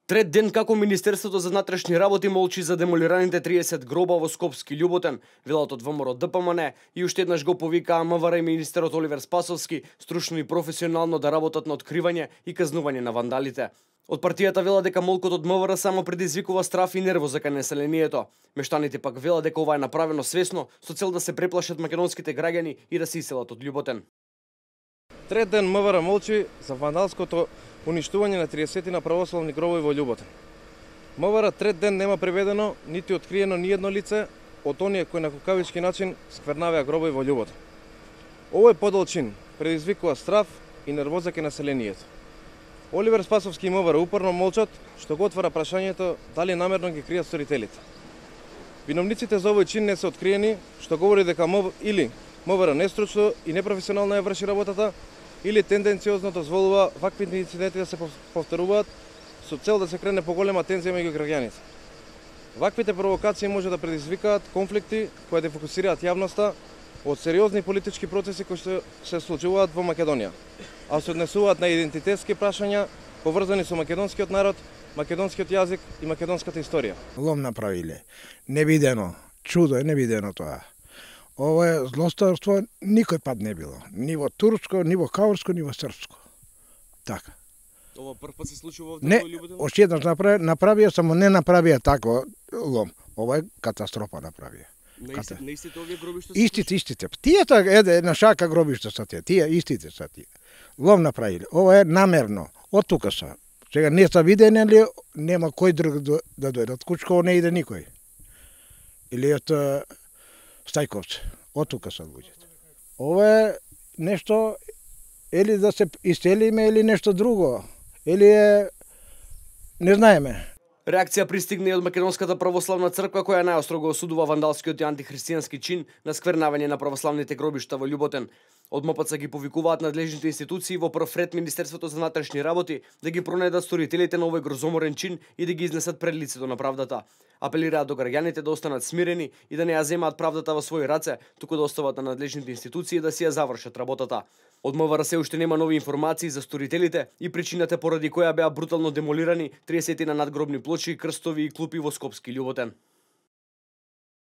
Трет ден како Министерството за внатрешни работи молчи за демолираните 30 гроба во Скопски Љуботен, велат од ВМРО ДПМН и уште еднаш го повикаа МВР и министерот Оливер Спасовски стручно и професионално да работат на откривање и казнување на вандалите. Од партијата вела дека молкот од МВР само предизвикува страф и нервоза кај населението. Мештаните пак вела дека ова е направено свесно со цел да се преплашат македонските граѓани и да се иселат од Љуботен. Трет ден МВР молчи за вандалското уништување на 30 православни гробови во Љуботен. МВР трет ден нема преведено нити откриено ни едно лице од оние кои на кукавички начин сквернаваа гробови во Љуботен. Овој подол чин предизвикува страф и нервоза кај населението. Оливер Спасовски и МВР упорно молчат, што го отвара прашањето дали намерно ги кријат сторителите. Виновниците за овој чин не се откриени, што говори дека или МВР нестручно и непрофесионално ја врши работата, или тенденциозно дозволува вакви инциденти да се повторуваат со цел да се крене поголема тензија меѓу граѓаните. Ваквите провокации може да предизвикаат конфликти кои да фокусираат јавноста од сериозни политички процеси кои се случуваат во Македонија, а се однесуваат на идентитетски прашања поврзани со македонскиот народ, македонскиот јазик и македонската историја. Лом направиле. Невидено. Чудо е невидено тоа. Ово е злосторство никој пат не било. Ни во турско, ни во каурско, ни во српско. Така. Ова прв пат се случува во Љуботен? Още еднаш направија, само не направија тако лом. Ова е катастрофа направија. На истите овие гробишта? Истите. Тие една шака гробишта са тие истите са тие. Лом направиле. Ова е намерно. Од тука са. Сега не са видени, ли нема кој друг да дојде. Од Кучково не иде никој. Или од Стајковце. Од тука са луѓето. Ова е нешто или да се иселиме или нешто друго. Или е не знаеме. Реакција пристигна и од Македонската православна црква која најостро го осудува вандалскиот и антихристијански чин на сквернавање на православните гробишта во Љуботен. Од МПЦ ги повикуваат надлежните институции во прв ред Министерството за внатрешни работи да ги пронајдат сторителите на овој грозоморен чин и да ги изнесат пред лицето на правдата. Апелираат до граѓаните да останат смирени и да не ја земаат правдата во своји раце, туку да остават на надлежните институции да си ја завршат работата. Од МВР се уште нема нови информации за сторителите и причината поради која беа брутално демолирани 30 надгробни плочи, крстови и клупи во Скопски Љуботен.